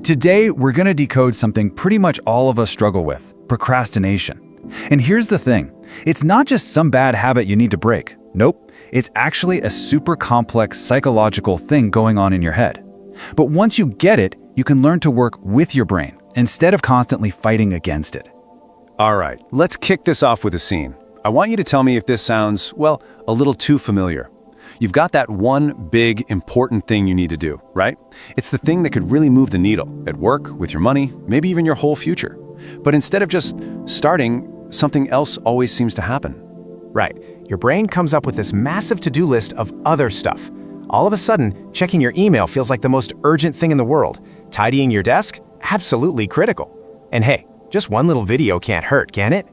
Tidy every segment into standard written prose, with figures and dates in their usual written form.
Today, we're going to decode something pretty much all of us struggle with: procrastination. And here's the thing, it's not just some bad habit you need to break. Nope, it's actually a super complex psychological thing going on in your head. But once you get it, you can learn to work with your brain instead of constantly fighting against it. All right, let's kick this off with a scene. I want you to tell me if this sounds, well, a little too familiar. You've got that one big, important thing you need to do, right? It's the thing that could really move the needle at work, with your money, maybe even your whole future. But instead of just starting, something else always seems to happen. Right. Your brain comes up with this massive to-do list of other stuff. All of a sudden, checking your email feels like the most urgent thing in the world. Tidying your desk? Absolutely critical. And hey, just one little video can't hurt, can it?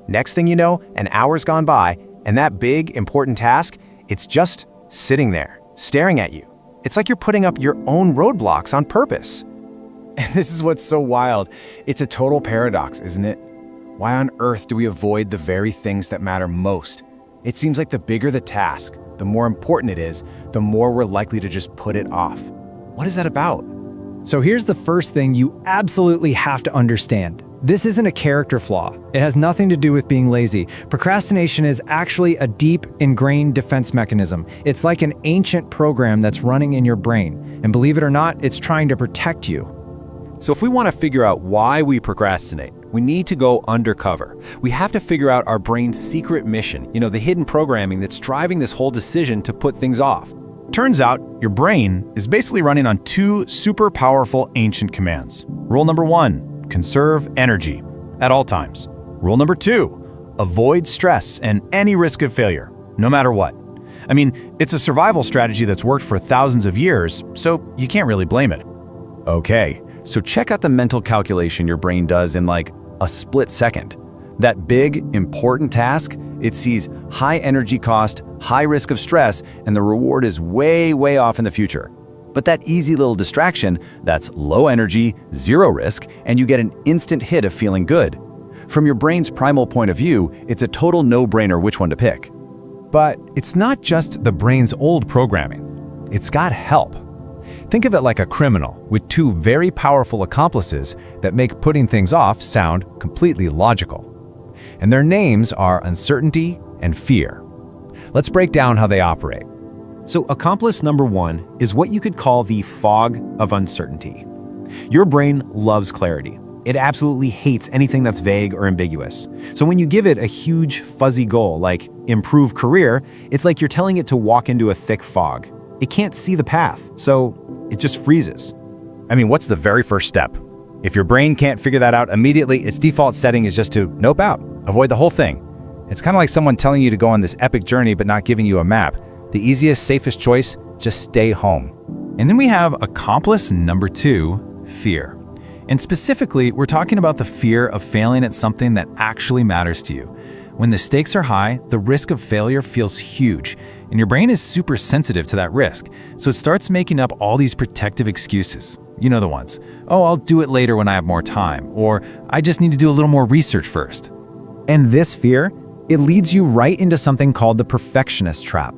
Next thing you know, an hour's gone by, and that big, important task, it's just sitting there, staring at you. It's like you're putting up your own roadblocks on purpose. And this is what's so wild. It's a total paradox, isn't it? Why on earth do we avoid the very things that matter most? It seems like the bigger the task, the more important it is, the more we're likely to just put it off. What is that about? So here's the first thing you absolutely have to understand. This isn't a character flaw. It has nothing to do with being lazy. Procrastination is actually a deep, ingrained defense mechanism. It's like an ancient program that's running in your brain. And believe it or not, it's trying to protect you. So if we want to figure out why we procrastinate, we need to go undercover. We have to figure out our brain's secret mission, the hidden programming that's driving this whole decision to put things off. Turns out, your brain is basically running on two super powerful ancient commands. Rule number 1, conserve energy at all times. Rule number 2, avoid stress and any risk of failure, no matter what. I mean, it's a survival strategy that's worked for thousands of years, so you can't really blame it. Okay, so check out the mental calculation your brain does in like a split second. That big, important task, it sees high energy cost, high risk of stress, and the reward is way, way off in the future. But that easy little distraction, that's low energy, zero risk, and you get an instant hit of feeling good. From your brain's primal point of view, it's a total no-brainer which one to pick. But it's not just the brain's old programming. It's got help. Think of it like a criminal with two very powerful accomplices that make putting things off sound completely logical. And their names are uncertainty and fear. Let's break down how they operate. So accomplice number 1 is what you could call the fog of uncertainty. Your brain loves clarity. It absolutely hates anything that's vague or ambiguous. So when you give it a huge, fuzzy goal like improve career, it's like you're telling it to walk into a thick fog. It can't see the path, so it just freezes. I mean, what's the very first step? If your brain can't figure that out immediately, its default setting is just to nope out, avoid the whole thing. It's kind of like someone telling you to go on this epic journey but not giving you a map. The easiest, safest choice, just stay home. And then we have accomplice number 2, fear. And specifically, we're talking about the fear of failing at something that actually matters to you. When the stakes are high, the risk of failure feels huge, and your brain is super sensitive to that risk. So it starts making up all these protective excuses. You know the ones. Oh, I'll do it later when I have more time, or I just need to do a little more research first. And this fear, it leads you right into something called the perfectionist trap.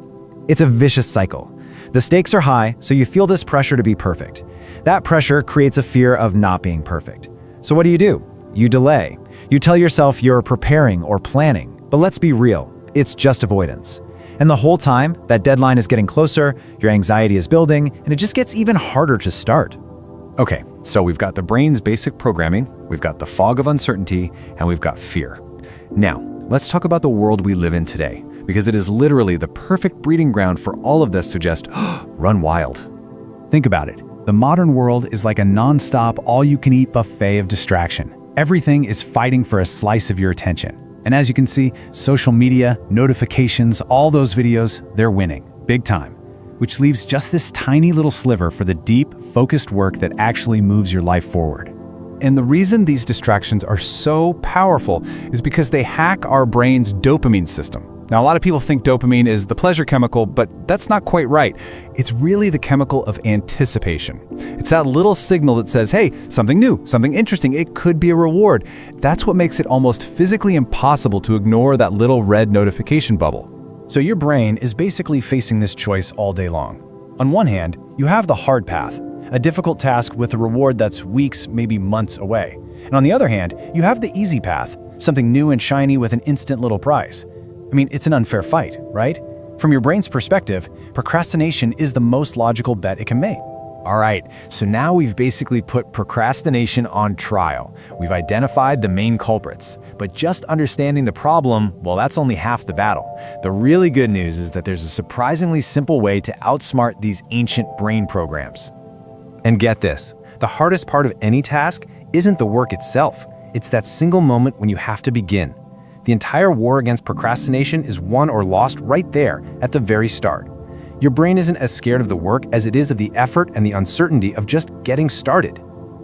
It's a vicious cycle. The stakes are high, so you feel this pressure to be perfect. That pressure creates a fear of not being perfect. So what do? You delay. You tell yourself you're preparing or planning, but let's be real, it's just avoidance. And the whole time, that deadline is getting closer, your anxiety is building, and it just gets even harder to start. Okay, so we've got the brain's basic programming, we've got the fog of uncertainty, and we've got fear. Now, let's talk about the world we live in today, because it is literally the perfect breeding ground for all of this to just run wild. Think about it. The modern world is like a non-stop, all-you-can-eat buffet of distraction. Everything is fighting for a slice of your attention. And as you can see, social media, notifications, all those videos, they're winning, big time. Which leaves just this tiny little sliver for the deep, focused work that actually moves your life forward. And the reason these distractions are so powerful is because they hack our brain's dopamine system. Now, a lot of people think dopamine is the pleasure chemical, but that's not quite right. It's really the chemical of anticipation. It's that little signal that says, hey, something new, something interesting, it could be a reward. That's what makes it almost physically impossible to ignore that little red notification bubble. So your brain is basically facing this choice all day long. On one hand, you have the hard path. a difficult task with a reward that's weeks, maybe months away. And on the other hand, you have the easy path, something new and shiny with an instant little prize. I mean, it's an unfair fight, right? From your brain's perspective, procrastination is the most logical bet it can make. All right, so now we've basically put procrastination on trial. We've identified the main culprits, but just understanding the problem, well, that's only half the battle. The really good news is that there's a surprisingly simple way to outsmart these ancient brain programs. And get this, the hardest part of any task isn't the work itself. It's that single moment when you have to begin. The entire war against procrastination is won or lost right there at the very start. Your brain isn't as scared of the work as it is of the effort and the uncertainty of just getting started.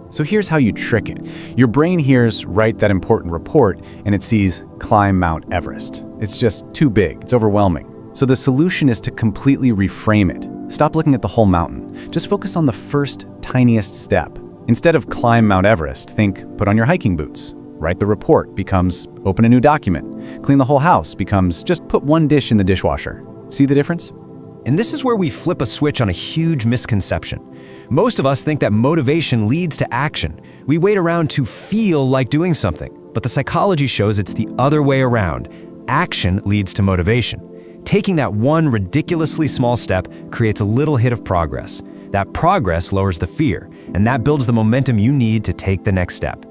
So here's how you trick it. Your brain hears write that important report and it sees climb Mount Everest. It's just too big, it's overwhelming. So the solution is to completely reframe it. Stop looking at the whole mountain. Just focus on the first, tiniest step. Instead of climb Mount Everest, think put on your hiking boots. Write the report becomes open a new document. Clean the whole house becomes just put one dish in the dishwasher. See the difference? And this is where we flip a switch on a huge misconception. Most of us think that motivation leads to action. We wait around to feel like doing something, but the psychology shows it's the other way around. Action leads to motivation. Taking that one ridiculously small step creates a little hit of progress. That progress lowers the fear, and that builds the momentum you need to take the next step.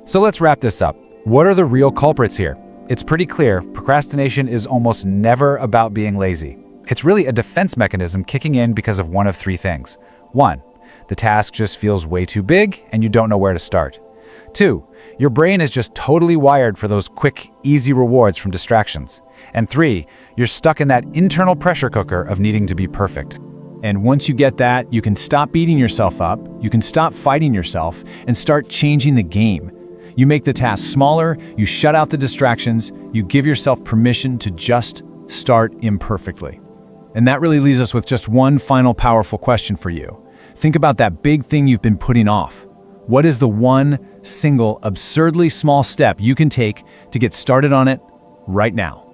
So let's wrap this up. What are the real culprits here? It's pretty clear procrastination is almost never about being lazy. It's really a defense mechanism kicking in because of one of three things. 1, the task just feels way too big and you don't know where to start. 2, your brain is just totally wired for those quick, easy rewards from distractions. And 3, you're stuck in that internal pressure cooker of needing to be perfect. And once you get that, you can stop beating yourself up, you can stop fighting yourself, and start changing the game. You make the task smaller, you shut out the distractions, you give yourself permission to just start imperfectly. And that really leaves us with just one final powerful question for you. Think about that big thing you've been putting off. What is the one single absurdly small step you can take to get started on it right now?